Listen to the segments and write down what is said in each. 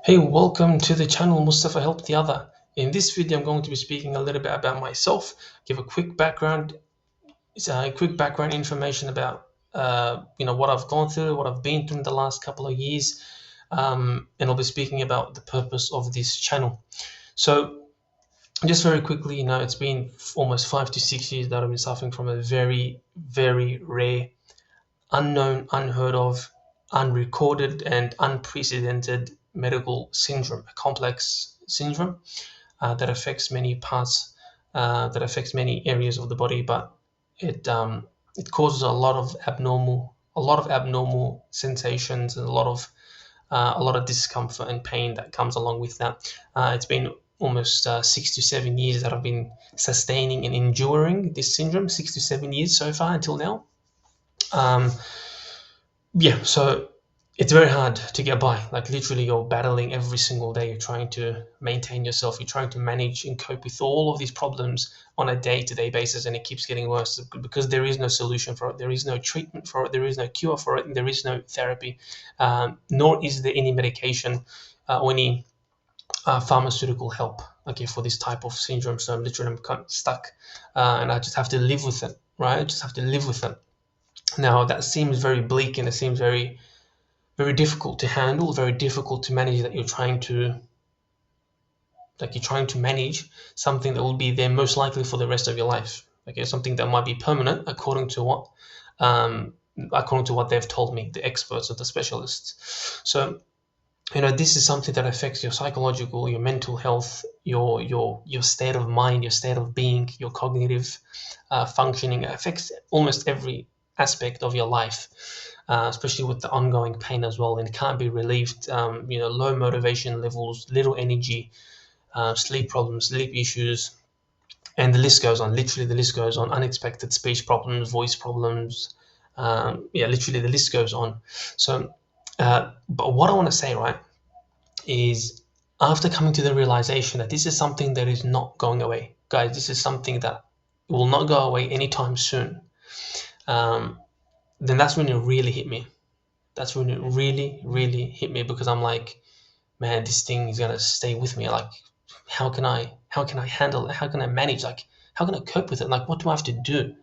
Hey, welcome to the channel Mustafa Help the Other. In this video, I'm going to be speaking a little bit about myself, give a quick background, information about what I've gone through, what I've been through in the last couple of years, and I'll be speaking about the purpose of this channel. So, just very quickly, it's been almost 5 to 6 years that I've been suffering from a very, very rare, unknown, unheard of, unrecorded, and unprecedented medical syndrome, a complex syndrome that affects many parts, that affects many areas of the body, but it causes a lot of abnormal sensations and a lot of discomfort and pain that comes along with that. It's been almost 6 to 7 years that I've been sustaining and enduring this syndrome. 6 to 7 years so far until now. Yeah, so it's very hard to get by. Like literally, you're battling every single day. You're trying to maintain yourself. You're trying to manage and cope with all of these problems on a day-to-day basis, and it keeps getting worse because there is no solution for it. There is no treatment for it. There is no cure for it, and there is no therapy, nor is there any medication or any pharmaceutical help. Okay, for this type of syndrome. So I'm kind of stuck, and I just have to live with it. Right, I just have to live with it. Now that seems very bleak, and it seems very very difficult to handle, very difficult to manage, that you're trying to manage something that will be there most likely for the rest of your life. Okay, something that might be permanent according to what they've told me, the experts or the specialists. So this is something that affects your psychological, your mental health, your state of mind, your state of being, your cognitive functioning. It affects almost every aspect of your life, especially with the ongoing pain as well, and it can't be relieved. Low motivation levels, little energy, sleep problems, sleep issues, and the list goes on. Literally, the list goes on. Unexpected speech problems, voice problems. Literally, the list goes on. So, but what I want to say, right, is after coming to the realization that this is something that is not going away, guys, this is something that will not go away anytime soon. Then that's when it really hit me. That's when it really, really hit me, because I'm like, man, this thing is gonna stay with me. Like, how can I handle it? How can I manage? Like, how can I cope with it? Like, what do I have to do?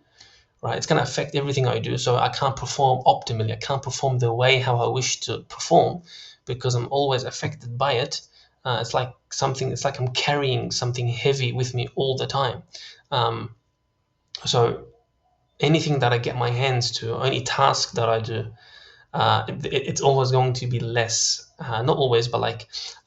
Right? It's gonna affect everything I do. So I can't perform optimally. I can't perform the way how I wish to perform because I'm always affected by it. It's like I'm carrying something heavy with me all the time. So anything that I get my hands to, any task that I do, it's always going to be less. Not always, but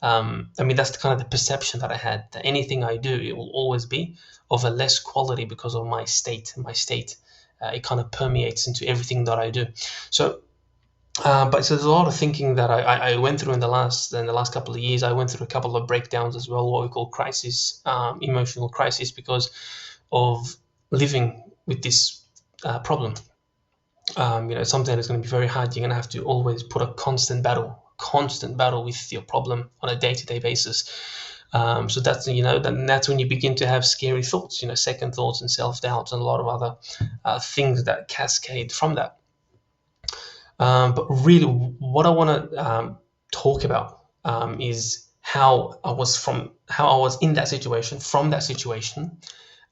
that's the kind of the perception that I had, that anything I do, it will always be of a less quality because of my state. It kind of permeates into everything that I do. So, but so there's a lot of thinking that I went through in the last couple of years. I went through a couple of breakdowns as well, what we call crisis, emotional crisis, because of living with this problem. It's something that's going to be very hard. You're going to have to always put a constant battle with your problem on a day-to-day basis. So that's when you begin to have scary thoughts, second thoughts and self-doubts and a lot of other things that cascade from that. But really, what I want to talk about is how I was in that situation, from that situation,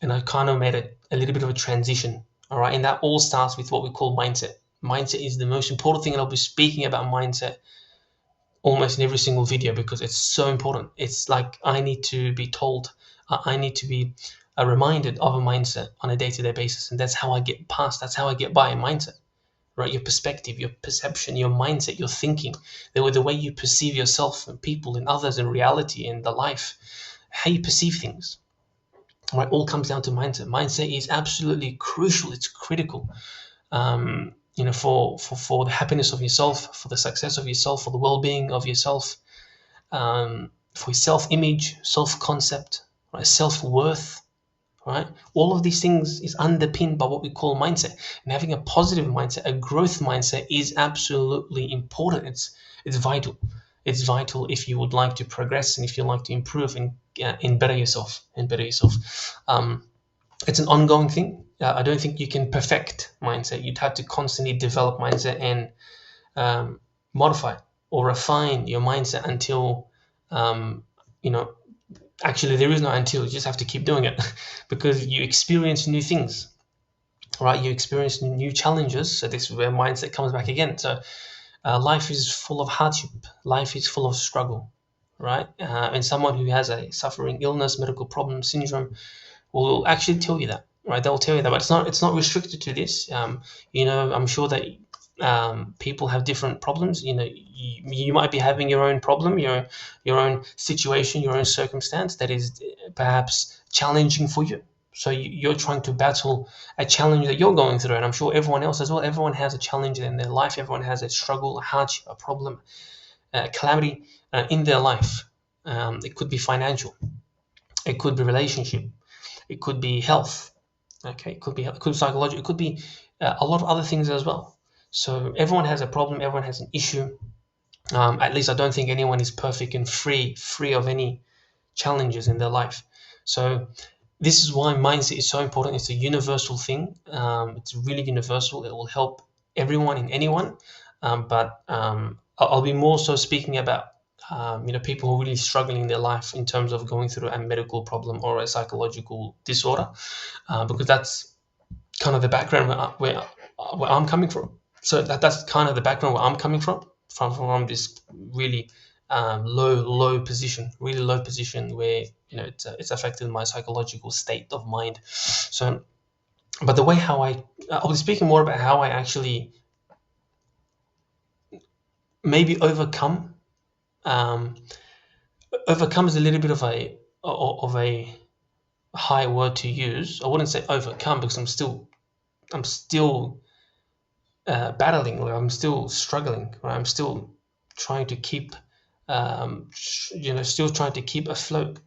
and I kind of made a little bit of a transition. All right, and that all starts with what we call mindset. Mindset is the most important thing, and I'll be speaking about mindset almost in every single video because it's so important. It's like I need to be told, I need to be reminded of a mindset on a day-to-day basis, and that's how I get past. That's how I get by a mindset. Right, your perspective, your perception, your mindset, your thinking, the way you perceive yourself and people and others and reality and the life, how you perceive things. Right, all comes down to mindset. Mindset is absolutely crucial. It's critical, for the happiness of yourself, for the success of yourself, for the well-being of yourself, for self-image, self-concept, right, self-worth. Right, all of these things is underpinned by what we call mindset. And having a positive mindset, a growth mindset, is absolutely important. It's vital. It's vital if you would like to progress and if you like to improve and better yourself. It's an ongoing thing. I don't think you can perfect mindset. You'd have to constantly develop mindset and modify or refine your mindset until you know, actually there is no until. You just have to keep doing it because you experience new things, right? You experience new challenges. So this is where mindset comes back again. So life is full of hardship. Life is full of struggle, right? And someone who has a suffering illness, medical problem, syndrome will actually tell you that, right? They'll tell you that, but it's not restricted to this. I'm sure that people have different problems. You might be having your own problem, your own situation, your own circumstance that is perhaps challenging for you. So you're trying to battle a challenge that you're going through, and I'm sure everyone else as well. Everyone has a challenge in their life. Everyone has a struggle, a hardship, a problem, a calamity in their life. It could be financial, it could be relationship, it could be health. Okay, it could be psychology, it could be a lot of other things as well. So everyone has a problem, everyone has an issue. At least I don't think anyone is perfect and free of any challenges in their life. So this is why mindset is so important. It's a universal thing. It's really universal. It will help everyone and anyone. But I'll be more so speaking about people who are really struggling in their life in terms of going through a medical problem or a psychological disorder, because that's kind of the background where I'm coming from. So that's kind of the background where I'm coming from this really low position, really low position where it's affected my psychological state of mind. So, but the way how I'll be speaking more about how I actually maybe overcome. Um, Overcome is a little bit of a high word to use. I wouldn't say overcome because I'm still battling, or I'm still struggling, or I'm still trying to keep, still trying to keep afloat.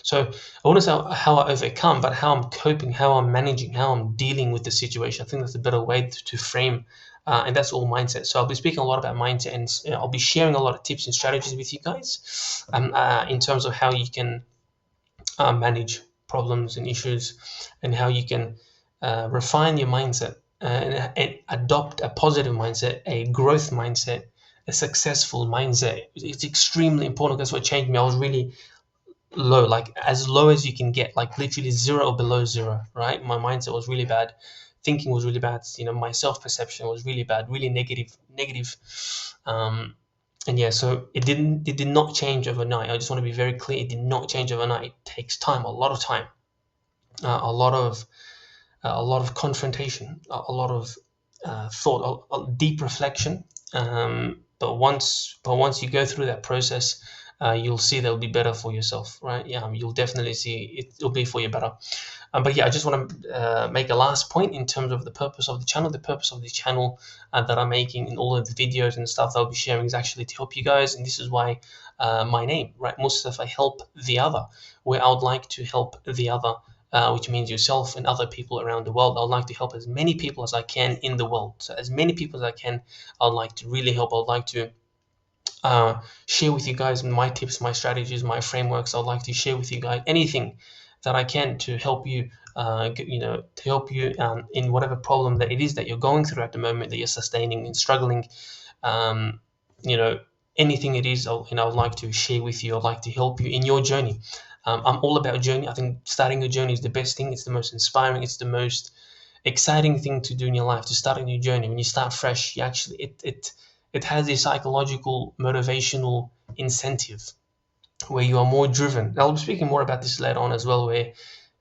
So I want to say how I overcome, but how I'm coping, how I'm managing, how I'm dealing with the situation. I think that's a better way to frame, and that's all mindset. So I'll be speaking a lot about mindset, and I'll be sharing a lot of tips and strategies with you guys, in terms of how you can manage problems and issues, and how you can refine your mindset and adopt a positive mindset, a growth mindset, a successful mindset. It's extremely important. That's what changed me. I was really low, like as low as you can get, like literally zero or below zero, right? My mindset was really bad. Thinking was really bad. My self-perception was really bad, really negative. Um, and yeah, so it did not change overnight. I just want to be very clear. It did not change overnight. It takes time, a lot of time, a lot of confrontation, a lot of thought, a deep reflection. But once you go through that process, you'll see that'll be better for yourself, right? Yeah, you'll definitely see it'll be for you better. But yeah, I just want to make a last point in terms of the purpose of the channel. The purpose of the channel that I'm making in all of the videos and stuff that I'll be sharing is actually to help you guys, and this is why my name, right? Mustafa, help the other, where I would like to help the other, which means yourself and other people around the world. I'd like to help as many people as I can in the world. So as many people as I can, I'd like to really help. I'd like to share with you guys my tips, my strategies, my frameworks. I'd like to share with you guys anything that I can to help you, in whatever problem that it is that you're going through at the moment, that you're sustaining and struggling. Um, you know, anything it is, I'd like to share with you. I'd like to help you in your journey. I'm all about journey. I think starting a journey is the best thing. It's the most inspiring. It's the most exciting thing to do in your life, to start a new journey. When you start fresh, you actually it has a psychological motivational incentive where you are more driven. I'll be speaking more about this later on as well, where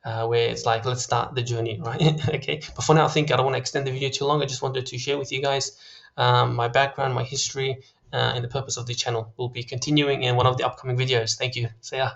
it's like, let's start the journey, right? Okay, but for now, I think I don't want to extend the video too long. I just wanted to share with you guys my background, my history, and the purpose of the channel. We'll be continuing in one of the upcoming videos. Thank you. See ya.